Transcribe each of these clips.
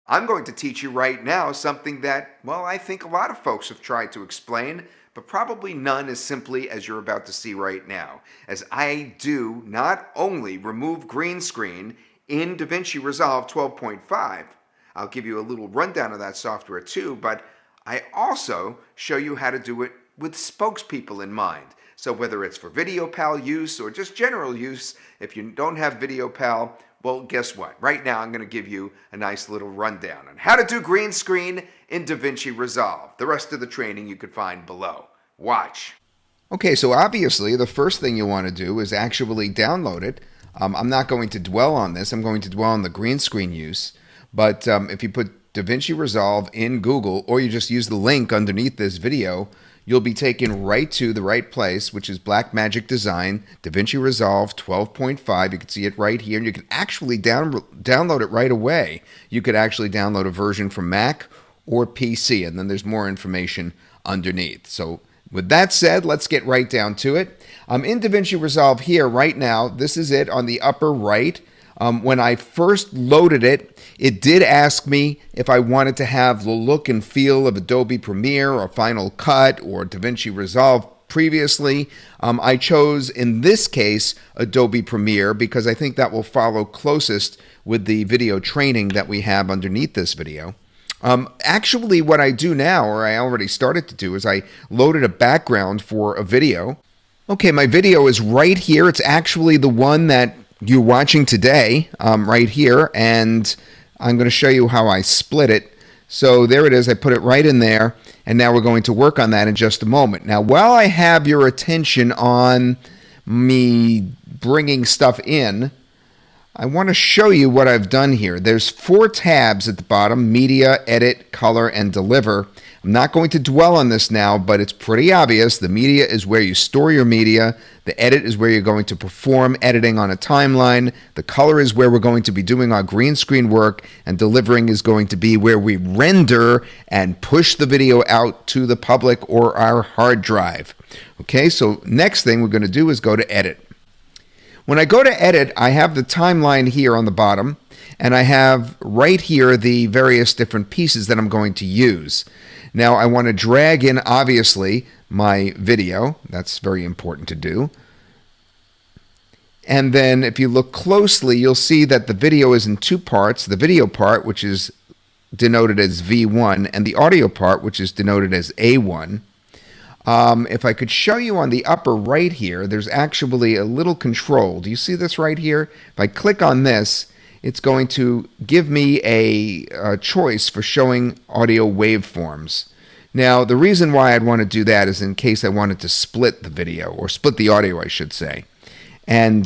I'm going to teach you right now something that, well, I think a lot of folks have tried to explain, but probably none as simply as you're about to see right now, as I do not only remove green screen in DaVinci Resolve 12.5, I'll give you a little rundown of that software too, but I also show you how to do it with spokespeople in mind. So whether it's for VideoPal use or just general use, if you don't have VideoPal, well, guess what? Right now, I'm going to give you a nice little rundown on how to do green screen in DaVinci Resolve. The rest of the training you could find below. Watch. Okay, so obviously, the first thing you want to do is actually download it. I'm not going to dwell on this. I'm going to dwell on the green screen use. But if you put DaVinci Resolve in Google, or you just use the link underneath this video, you'll be taken right to the right place, which is Blackmagic Design, DaVinci Resolve 12.5. You can see it right here, and you can actually download it right away. You could actually download a version from Mac or PC, and then there's more information underneath. So with that said, let's get right down to it. I'm in DaVinci Resolve here right now. This is it on the upper right. When I first loaded it, it did ask me if I wanted to have the look and feel of Adobe Premiere or Final Cut or DaVinci Resolve previously. I chose, in this case, Adobe Premiere because I think that will follow closest with the video training that we have underneath this video. Actually, what I do now, or I already started to do, is I loaded a background for a video. Okay, my video is right here. It's actually the one that you're watching today, right here, and I'm going to show you how I split it. So there it is. I put it right in there, and now we're going to work on that in just a moment. Now, while I have your attention on me bringing stuff in, I want to show you what I've done here. There's 4 tabs at the bottom: Media, Edit, Color, and Deliver. I'm not going to dwell on this now, but it's pretty obvious. The media is where you store your media. The edit is where you're going to perform editing on a timeline. The color is where we're going to be doing our green screen work, and delivering is going to be where we render and push the video out to the public or our hard drive. Okay, so next thing we're going to do is go to edit. When I go to edit, I have the timeline here on the bottom, and I have right here the various different pieces that I'm going to use. Now, I want to drag in, obviously, my video. That's very important to do. And then if you look closely, you'll see that the video is in 2 parts. The video part, which is denoted as V1, and the audio part, which is denoted as A1. If I could show you on the upper right here, there's actually a little control. Do you see this right here? If I click on this, it's going to give me a choice for showing audio waveforms. Now, the reason why I'd want to do that is in case I wanted to split the video, or split the audio, I should say. And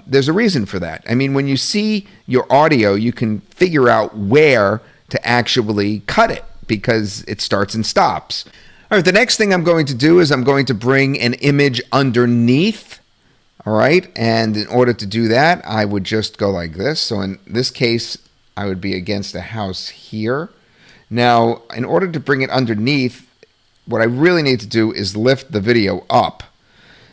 there's a reason for that. I mean, when you see your audio, you can figure out where to actually cut it, because it starts and stops. All right, the next thing I'm going to do is I'm going to bring an image underneath. All right, and in order to do that, I would just go like this. So in this case, I would be against a house here. Now, in order to bring it underneath, what I really need to do is lift the video up.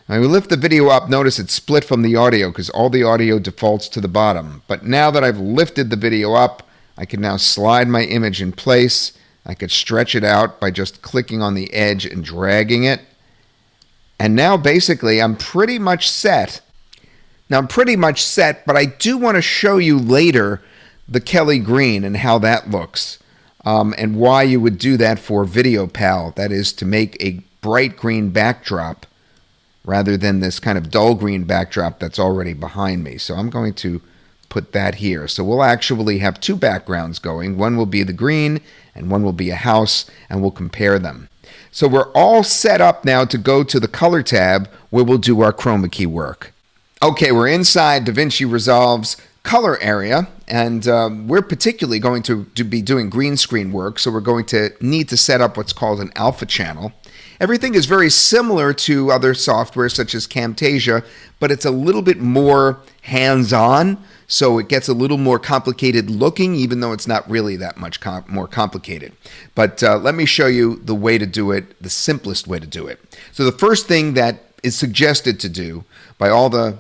When we lift the video up, notice it's split from the audio because all the audio defaults to the bottom. But now that I've lifted the video up, I can now slide my image in place. I could stretch it out by just clicking on the edge and dragging it. And now basically I'm pretty much set. Now I'm pretty much set, but I do want to show you later the Kelly green and how that looks, and why you would do that for VideoPal. That is to make a bright green backdrop rather than this kind of dull green backdrop that's already behind me. So I'm going to put that here. So we'll actually have 2 backgrounds going. One will be the green and one will be a house, and we'll compare them. So we're all set up now to go to the Color tab where we'll do our chroma key work. Okay, we're inside DaVinci Resolve's color area, and we're particularly going to be doing green screen work, so we're going to need to set up what's called an alpha channel. Everything is very similar to other software such as Camtasia, but it's a little bit more hands-on, so it gets a little more complicated looking, even though it's not really that much more complicated. But let me show you the way to do it, the simplest way to do it. So the first thing that is suggested to do by all the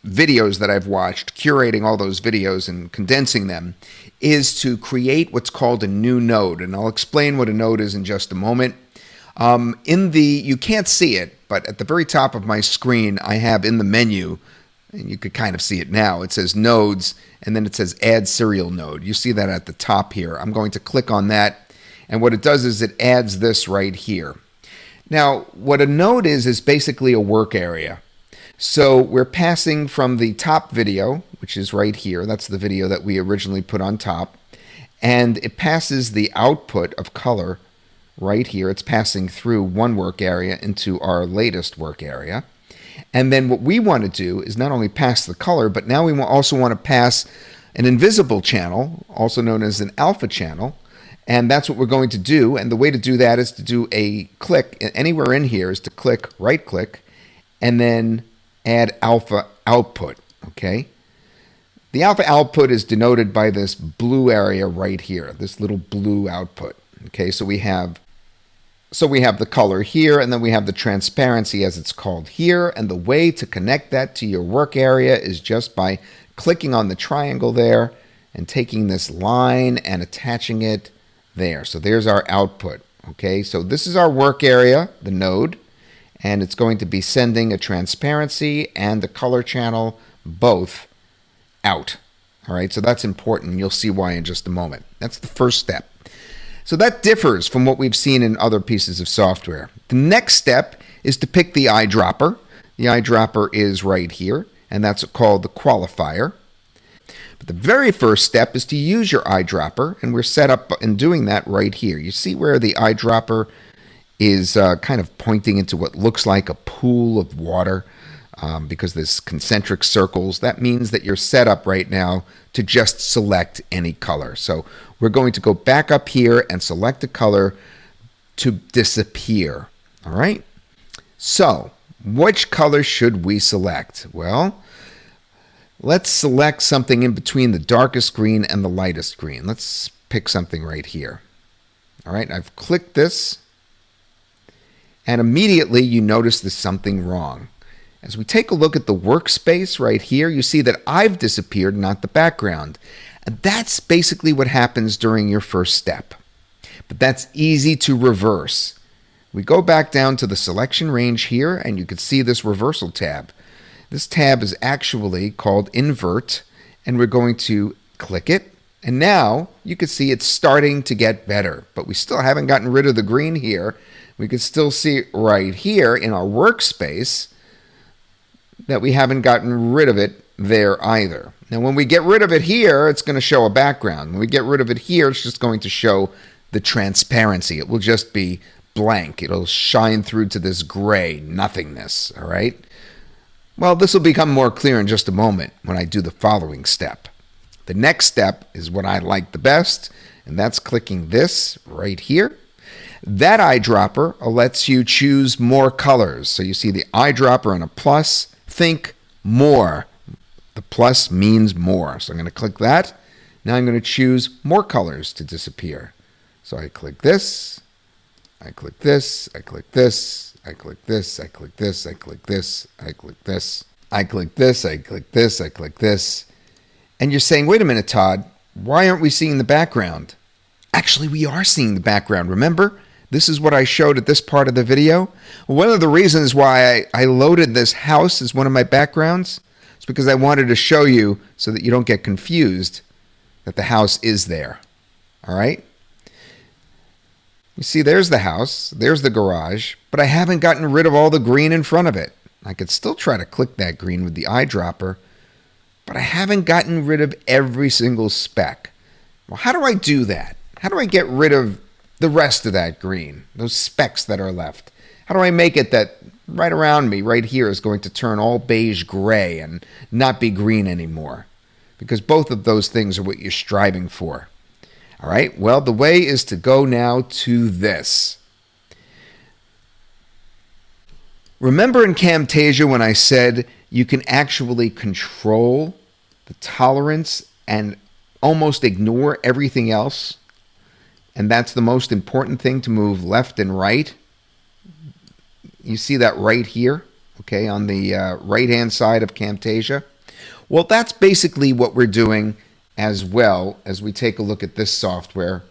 videos that I've watched, curating all those videos and condensing them, is to create what's called a new node. And I'll explain what a node is in just a moment. You can't see it, but at the very top of my screen, I have in the menu, and you could kind of see it now, it says nodes, and then it says add serial node. You see that at the top here. I'm going to click on that, and what it does is it adds this right here. Now, what a node is basically a work area. So we're passing from the top video, which is right here. That's the video that we originally put on top. And it passes the output of color right here. It's passing through one work area into our latest work area. And then what we want to do is not only pass the color, but now we also want to pass an invisible channel, also known as an alpha channel. And that's what we're going to do. And the way to do that is to do a click. Anywhere in here is to click, right click, and then add alpha output, okay? The alpha output is denoted by this blue area right here, this little blue output, okay? So we have the color here, and then we have the transparency as it's called here, and the way to connect that to your work area is just by clicking on the triangle there and taking this line and attaching it there. So there's our output, okay? So this is our work area, the node, and it's going to be sending a transparency and the color channel both out. All right, so that's important. You'll see why in just a moment. That's the first step. So that differs from what we've seen in other pieces of software. The next step is to pick the eyedropper. The eyedropper is right here, and that's called the qualifier. But the very first step is to use your eyedropper, and we're set up in doing that right here. You see where the eyedropper is kind of pointing into what looks like a pool of water because there's concentric circles. That means that you're set up right now to just select any color. So we're going to go back up here and select a color to disappear. All right? So which color should we select? Well, let's select something in between the darkest green and the lightest green. Let's pick something right here. All right, I've clicked this. And immediately you notice there's something wrong. As we take a look at the workspace right here, you see that I've disappeared, not the background. And that's basically what happens during your first step. But that's easy to reverse. We go back down to the selection range here, and you can see this reversal tab. This tab is actually called invert, and we're going to click it. And now you can see it's starting to get better, but we still haven't gotten rid of the green here. We can still see right here in our workspace that we haven't gotten rid of it there either. Now, when we get rid of it here, it's going to show a background. When we get rid of it here, it's just going to show the transparency. It will just be blank. It'll shine through to this gray nothingness, all right? Well, this will become more clear in just a moment when I do the following step. The next step is what I like the best, and that's clicking this right here. That eyedropper lets you choose more colors. So you see the eyedropper and a plus. Think more. The plus means more. So I'm going to click that. Now I'm going to choose more colors to disappear. So I click this. I click this. I click this. I click this. I click this. I click this. I click this. I click this. I click this. I click this. And you're saying, wait a minute, Todd. Why aren't we seeing the background? Actually, we are seeing the background. Remember? This is what I showed at this part of the video. One of the reasons why I loaded this house as one of my backgrounds is because I wanted to show you so that you don't get confused that the house is there. All right? You see, there's the house, there's the garage, but I haven't gotten rid of all the green in front of it. I could still try to click that green with the eyedropper, but I haven't gotten rid of every single speck. Well, how do I do that? How do I get rid of the rest of that green, those specks that are left? How do I make it that right around me, right here, is going to turn all beige gray and not be green anymore? Because both of those things are what you're striving for. All right, well, the way is to go now to this. Remember in Camtasia when I said you can actually control the tolerance and almost ignore everything else? And that's the most important thing, to move left and right. You see that right here, okay, on the right-hand side of Camtasia. Well, that's basically what we're doing as well as we take a look at this software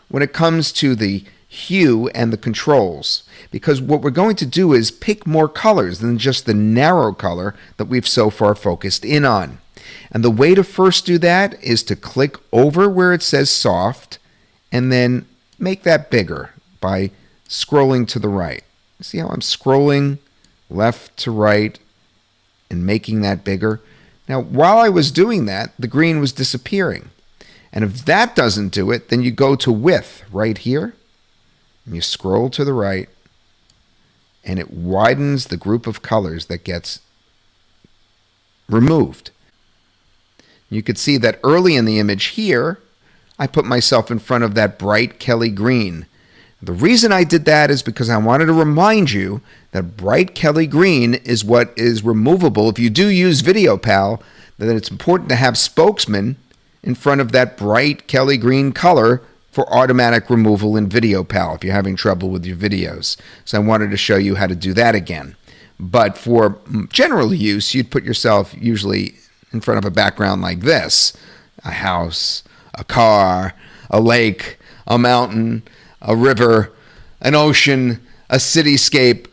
when it comes to the hue and the controls, because what we're going to do is pick more colors than just the narrow color that we've so far focused in on. And the way to first do that is to click over where it says soft and then make that bigger by scrolling to the right. See how I'm scrolling left to right and making that bigger? Now, while I was doing that, the green was disappearing. And if that doesn't do it, then you go to width right here, and you scroll to the right, and it widens the group of colors that gets removed. You could see that early in the image here, I put myself in front of that bright Kelly green. The reason I did that is because I wanted to remind you that bright Kelly green is what is removable. If you do use VideoPal, then it's important to have spokesman in front of that bright Kelly green color for automatic removal in VideoPal if you're having trouble with your videos. So I wanted to show you how to do that again. But for general use, you'd put yourself usually in front of a background like this: a house, a car, a lake, a mountain, a river, an ocean, a cityscape,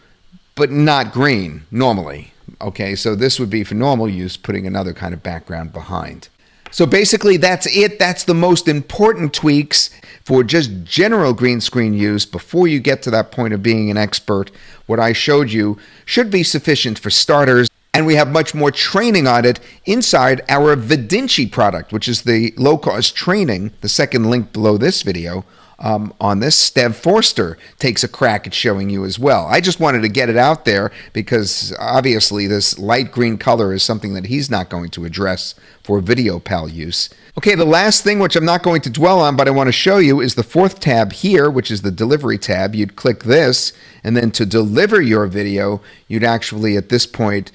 but not green normally. Okay, so this would be for normal use, putting another kind of background behind. So basically that's it. That's the most important tweaks for just general green screen use before you get to that point of being an expert. What I showed you should be sufficient for starters. And we have much more training on it inside our Vidinci product, which is the low-cost training, the second link below this video, on this. Stev Forster takes a crack at showing you as well. I just wanted to get it out there because obviously this light green color is something that he's not going to address for VideoPal use. Okay, the last thing, which I'm not going to dwell on, but I want to show you, is the fourth tab here, which is the delivery tab. You'd click this, and then to deliver your video, you'd actually at this point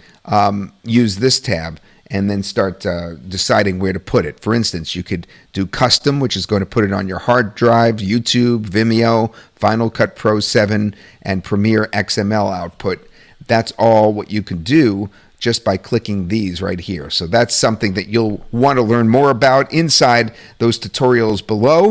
use this tab and then start deciding where to put it. For instance, you could do custom, which is going to put it on your hard drive, YouTube, Vimeo, Final Cut Pro 7, and Premiere XML output. That's all what you can do just by clicking these right here. So that's something that you'll want to learn more about inside those tutorials below.